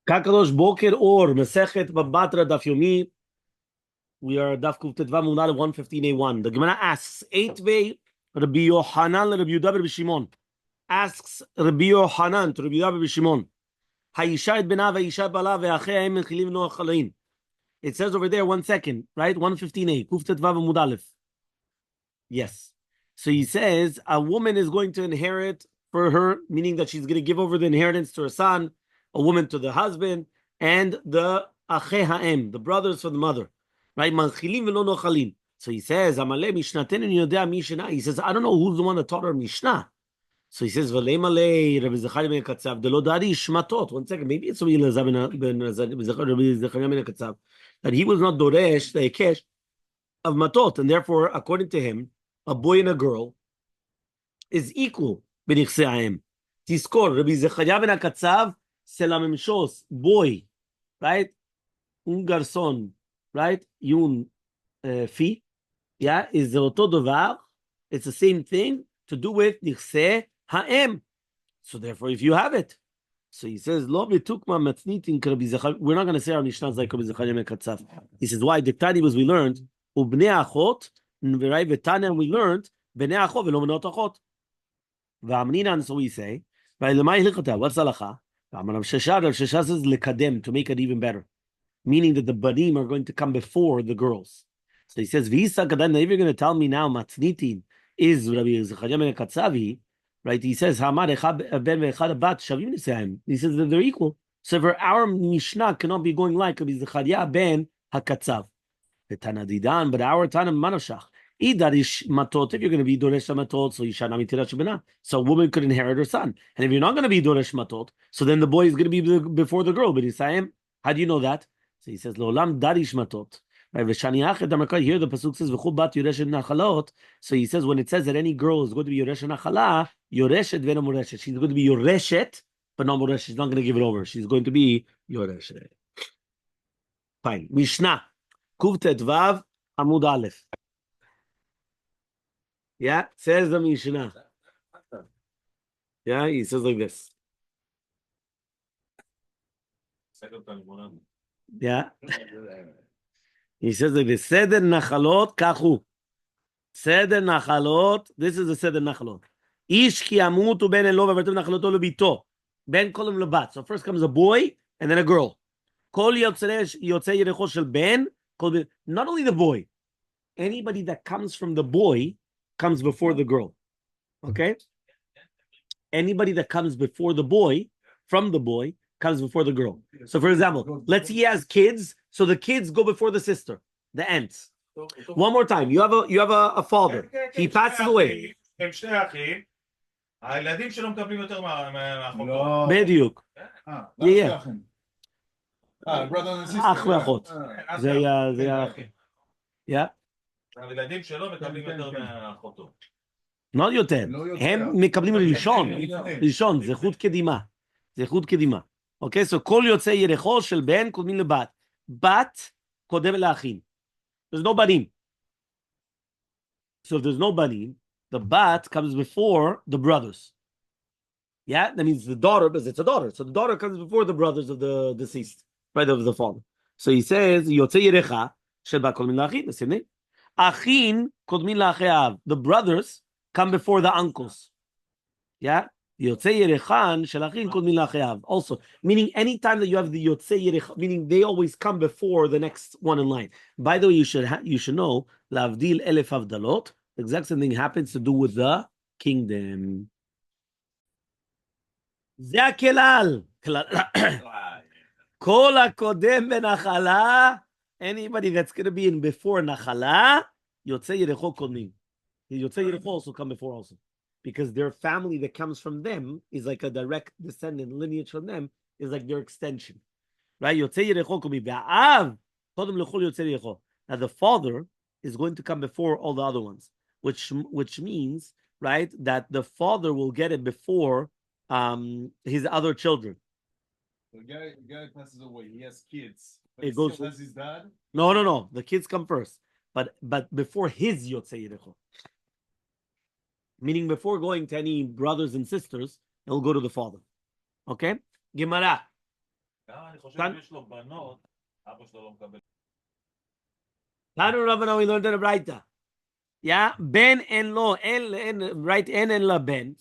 Kakadosh Boker or Masechet Batra Daf Yomi. We are Daf Kuftetva Munal 115a1. The Gemara asks, 8th Rabbi Yohanan Rabbi Yudah Rabbi Shimon. Asks Rabbi Yohanan to Rabbi Yudah Rabbi Shimon. Hayisha et bena vayisha bala ve'achei mechilim no achalein. It says over there, 1 second, right? 115a. Kuftetva Mud Aleph. Yes. So he says a woman is going to inherit for her, meaning that she's going to give over the inheritance to her son, a woman to the husband, and the achei ha'em, the brothers for the mother. Right? Manchilim velo nochalin. So he says, Elmaleh mishnatenu yodea mishnah. He says, I don't know who's the one that taught her Mishnah. So he says, Elmaleh Rabbi Zechariah ben Katzav delo dari shmatot. 1 second, maybe it's Rabbi Elazar ben Zechariah ben Katzav that he was not doresh the hekesh of matot, and therefore, according to him, a boy and a girl is equal. B'nichsei ha'em. Tizkor, Rabbi Zechariah ben Katzav selamemshos, boy, right? Un garçon, right? Yun fi, yeah, is the oto dovar. It's the same thing to do with nichsei ha'em. So therefore, if you have it, so he says, Lo v'tukma matnitin k'Rabbi Zechariah. We're not going to say our Mishnah is like Rabbi Zechariah ben Katzav. He says, why? The Tani was we learned ubnei achot, v'ray v'tana we learned bnei achot v'lo menot achot. V'amninan, so we say, v'lemay hilchata. What's halacha? Rav Shesha says lekadem, to make it even better, meaning that the banim are going to come before the girls. So he says, V'isa kadan. If you're going to tell me now matnitin is Rabbi Zechariah ben Katzavi, right? He says, Hamad echad ben ve'echad bat shavim nisayim. He says that they're equal. So for our Mishnah cannot be going like Rabbi Zechariah ben HaKatzav. The Tanadidan, but our Tanam Manoshach. Idarish matot. If you're going to be doresh matot, so yishana mitirash bena. So a woman could inherit her son. And if you're not going to be doresh matot, so then the boy is going to be before the girl. But Isayim, how do you know that? So he says, Lolam darish matot. Here the pasuk says, "V'chu bat yoreshet nachalot." So he says, when it says that any girl is going to be yoreshet nachala, yoreshet v'no moreshet. She's going to be yoreshet, but not moreshet. She's not going to give it over. She's going to be yoreshet. Fine. Mishnah, Kuv Tet Vav Amud Aleph. Yeah, says the Mishnah. Yeah, he says like this. Yeah. He says like this. Seder Nachalot Kachu. Seder Nachalot. This is the Seder Nachalot. Ish ki amutu ben elo v'avertu nachaloto lebito. Ben kolem lebat. So first comes a boy and then a girl. Kol yotzei yerecho shel ben. Not only the boy, anybody that comes from the boy comes before the girl. Okay? Anybody that comes before the boy, from the boy, comes before the girl. So for example, let's say he has kids, so the kids go before the sister, the aunts. One more time. You have a father. He passes away. בדיוק. Yeah. brother and sister. אח ואחות. זה היה... Yeah. הילדים שלו מקבלים יותר מאחותו. לא יותר. הם מקבלים ראשון. זה חוט קדימה. אוקיי? So כל יוצא ירחו של בן קודמים לבת. בת קודם לאחים. There's no banim. So if there's no banim, the bat comes before the brothers. Yeah? That means the daughter, because it's a daughter. So the daughter comes before the brothers of the deceased. Right, of the father. So he says, יוצא ירחה של בת קודמים לאחים. The same thing. Achin kodmin la'acheav. The brothers come before the uncles. Yeah? Yotzei yerechan shel achin kodmin la'acheav. Also, meaning anytime that you have the yotzei yerechan, meaning they always come before the next one in line. By the way, you should know, la'avdil elef avdalot, the exact same thing happens to do with the kingdom. Ze ha'kelal. Kol ha'kodem benachala. Anybody that's going to be in before Nachala, Yotzei Yerecho Konim. Yotzei Yerecho also come before also. Because their family that comes from them is like a direct descendant lineage from them, is like their extension. Right? Yotzei Yerecho Konim. Ve'av Kodem Lechol Yotzei Yerecho. Now the father is going to come before all the other ones, which means, right, that the father will get it before his other children. The guy passes away. He has kids. It goes has his dad. No. The kids come first, but before his yotzei yerecho, meaning before going to any brothers and sisters, it'll go to the father. Okay, Gemara. אני חושב אם יש לו בנות, אבא שלו לא מקבל. Tanu Rabbanan, we learned in the Braita. Yeah, ben en lo, right, en la ben.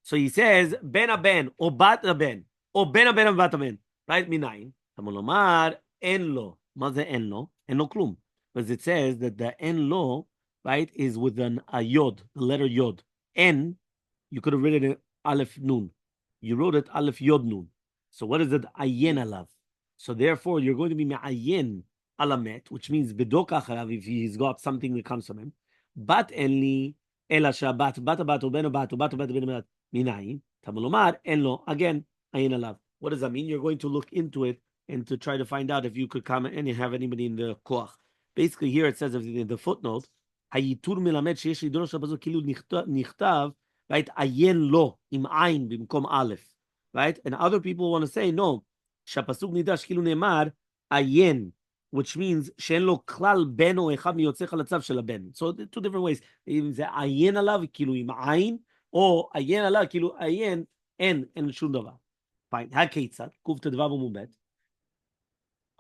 So he says, ben a ben, or bat a ben, or ben a ben a bat a ben. Right, minayin. Tamolomar, en lo. Maze en lo? En lo klum. Because it says that the en lo, right, is with a yod, the letter yod. En, you could have written it aleph nun. You wrote it aleph yod nun. So what is it? Ayen alav. So therefore, you're going to be me'ayen alamet, which means bedok acharav if he's got something that comes from him. Bat enli ela shabat bat bat uben bat bat bat ben bat minayin tamolomar enlo again ayin alav. What does that mean? You're going to look into it and to try to find out if you could come and have anybody in the koach. Basically, here it says in the footnote, hayitur milamed sheyesh lidrosh habazu kilu nichtav right ayin lo im ayin bimkom aleph right, and other people want to say no shapasuk nidash kilu ne'mar ayin, which means she'en lo klal ben o echad miyotzecha latzav shel ben. So two different ways. Even say ayin alav kilu im ayin, or ayin alav kilu ayin en shum davar. Fine. Hakeitzad kuf tedvav umubet.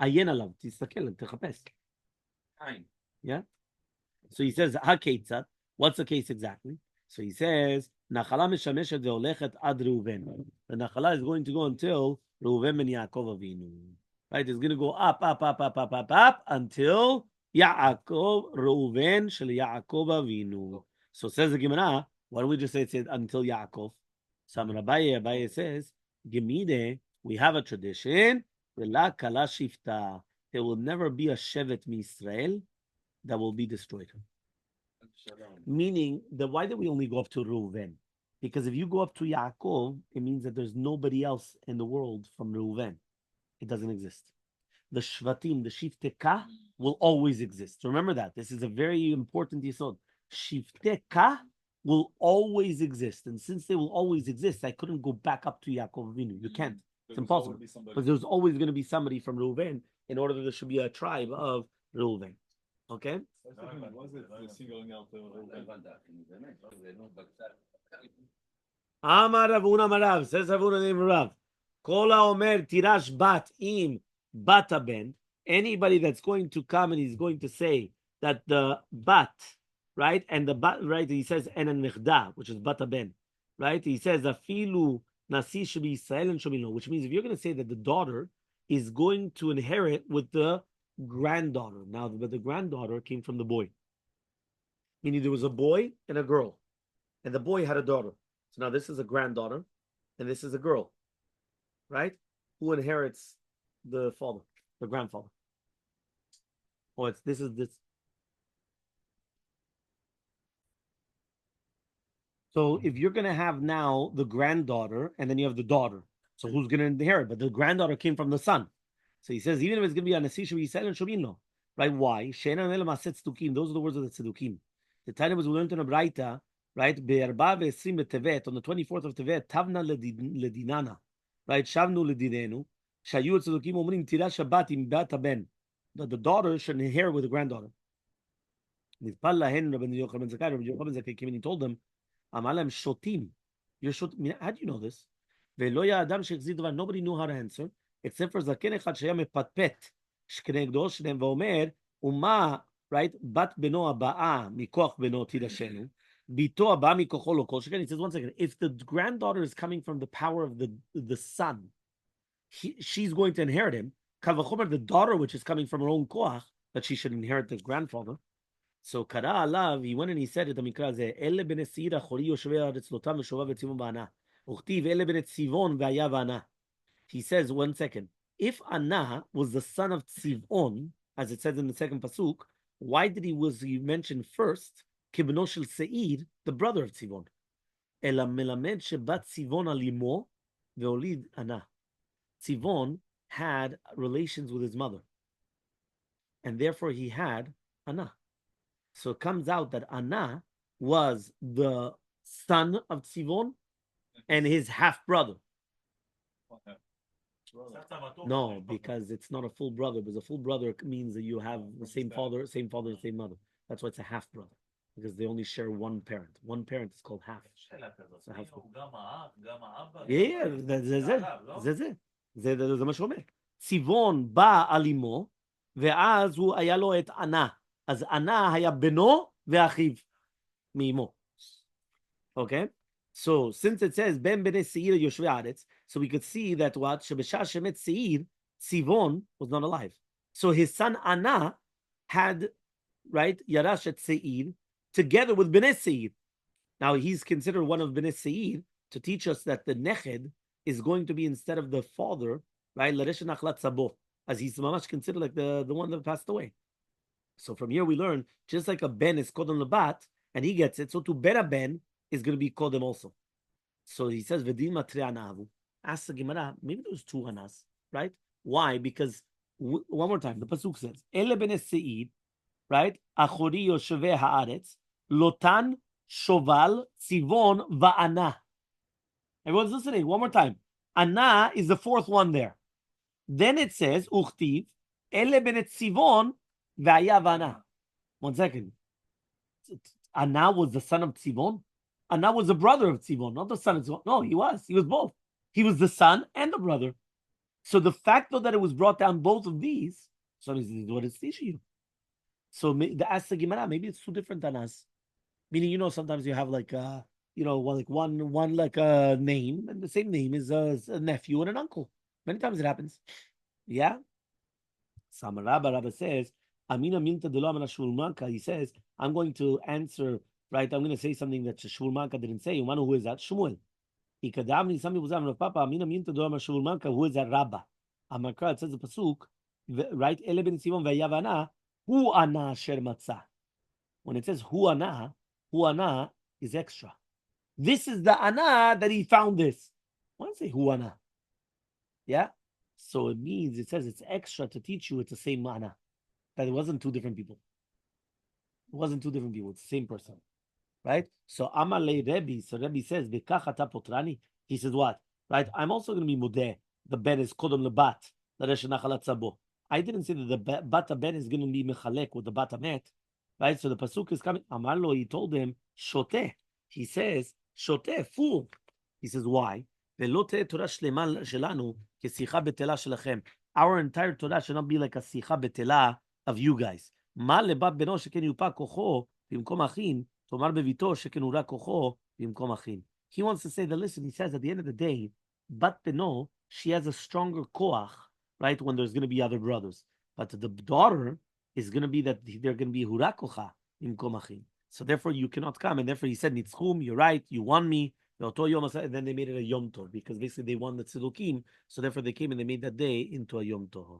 Ayin alav tistakel techapes. Ayin. Yeah. So he says hakeitzad. What's the case exactly? So he says nachala mishameshet veolechet ad Reuven. The nachala is going to go until Reuven and Yaakov Avinu. Right, it's going to go up until Yaakov, Reuven, Shel Yaakov Avinu. So says the Gemara, why don't we just say it until Yaakov? So Rabbi says, Gemide, we have a tradition, V'la kala shifta. There will never be a shevet Israel that will be destroyed. Meaning, why did we only go up to Reuven? Because if you go up to Yaakov, it means that there's nobody else in the world from Reuven. It doesn't exist. The Shvatim, the Shifteka, will always exist. Remember that. This is a very important yesod. Shifteka will always exist. And since they will always exist, I couldn't go back up to Yaakov Avinu. You can't. It's impossible. Because there's always going to be somebody from Reuven in order that there should be a tribe of Reuven. Okay? Amar Ravuna Marav, says Ravuna named Rav. Kola Omer Tirash Bat Im Bata Ben. Anybody that's going to come and he's going to say that the Bat, right, and the Bat, right, he says En Nechda, which is Bata Ben, right? He says Afilu Nasi Shabi Israel and Shamino, which means if you're going to say that the daughter is going to inherit with the granddaughter. Now, but the granddaughter came from the boy. Meaning there was a boy and a girl, and the boy had a daughter. So now this is a granddaughter, and this is a girl, right? Who inherits the father, the grandfather? Oh, this is this. So if you're going to have now the granddaughter, and then you have the daughter, so who's going to inherit? But the granddaughter came from the son. So he says, even if it's going to be a Nasi Yisrael and Shomino, right? Why? Those are the words of the Tzedukim. The time was we learned in a Braita, right? On the 24th of Tevet, Tavna ledinana, right? Shavnu ledinenu. Shayu Tzedukim omrim tira Shabbat im bata ben. That the daughter should inherit with the granddaughter. Nizpal lahen Rabbi Yochanan ben Zakkai. Rabbi Yochanan ben Zakkai came and he told them, Amalem shotim. You're shotim. How do you know this? Nobody knew how to answer except for Zaken Echad Shaya Mepatpet Shkenegdo Shnem Vaomer Uma, right? Bat Beno Abaa Mikoch Beno Tidashenu Bito Abaa Mikocho Lo Kol Sheken. He says, one second, if the granddaughter is coming from the power of the son, she's going to inherit him. Kavachomer, the daughter, which is coming from her own koach, that she should inherit the grandfather. So Kara Alav, he went and he said it, the Mikra Zeh, Ele Bene Sira Chori Yoshvei Haaretz Lotam V'Shova V'Tzivon Ba'ana Uchtiv Ele Bene Tzivon V'Aya V'Ana. He says, one second, if Anah was the son of Tzivon, as it says in the second pasuk, why did he mentioned first Kibno Shel Seir, the brother of Tzivon? Ela melamed shebat Tzivon alimo ve'olid Anah. Tzivon had relations with his mother, and therefore he had Anah. So it comes out that Anah was the son of Tzivon and his half brother. No, because it's not a full brother. Because a full brother means that you have the same father, same mother. That's why it's a half brother, because they only share one parent. One parent is called half. It's a half brother. Yeah, זה מה שאומר. ציוון בא על אמו, ואז הוא היה לו את ענה. אז ענה היה בנו ואחיו מאמו. Okay? So, since it says, Ben bene Seir Yoshvei Aretz, so we could see that what? Shebeshah Shemet Seir, Tzivon was not alive. So his son Ana had, right, Yarash et Seir, together with bene Seir. Now he's considered one of bene Seir to teach us that the Neched is going to be instead of the father, right, Laresh Nachlat Sabo, as he's mamash considered like the one that passed away. So from here we learn, just like a Ben is Kodem Labat, and he gets it, so to Ben a Ben is going to be Kodem also. So he says, V'dim Matre Anavu. Ask the Gemara, maybe there was two Anas, right? Why? Because, one more time, the Pasuk says, Ele ben Seir, right? Achori Yosheveh Haaretz, Lotan Shoval Tzivon Va'ana. Everyone's listening, one more time. Ana is the fourth one there. Then it says, Uchtiv, Ele ben Tzivon Va'aya Va'ana. 1 second. Ana was the son of Tzivon? Ana was the brother of Tzivon, not the son of Tzivon. No, he was. He was both. He was the son and the brother. So the fact, though, that it was brought down both of these, so this is what it's teaching you. So the ask the Gemara, maybe it's two different Anas. Meaning, sometimes you have like, one like a name, and the same name is a nephew and an uncle. Many times it happens. Yeah? Rabbi says, Amina minta de lo amana shulmanka. He says, I'm going to answer, right? I'm going to say something that Shulmanka didn't say. Umanu, who is that? Shmuel. Ikadamni, some people say, Papa, Amina minta de lo amana shulmanka. Who is that? Rabba. Amakra, it says the pasuk, right? Ele ben Simon ve'yavana, hu ana asher matzah. When it says hu ana is extra. This is the ana that he found this. Why does it say hu ana? Yeah? So it means, it says it's extra to teach you it's the same ana. That it wasn't two different people. It wasn't two different people. It's the same person. Right? So Amalei Rebbe. So Rebbe says, Bekachata potrani. He says what? Right? I'm also going to be mudeh. The ben is kodom lebat. I didn't say that the bata ben is going to be mechalek with the bata met. Right? So the pasuk is coming. Amarlo, he told him, shoteh. He says, shoteh, fool. He says, why? Velote Torah shlema shelanu kesicha betela shelachem. Our entire Torah should not be like a sicha betela of you guys. Ma lebat beno sheken yupa kocho bimkom achin tomar bevito sheken ura kocho bimkom achin. He wants to say that, listen, he says at the end of the day, bat beno, she has a stronger koach, right, when there's going to be other brothers. But the daughter is going to be that they're going to be hura kocha bimkom achin. So therefore you cannot come. And therefore he said, nitzchum, you're right, you won me. And then they made it a Yom Tov because basically they won the Tzedukim. So therefore they came and they made that day into a Yom Tov.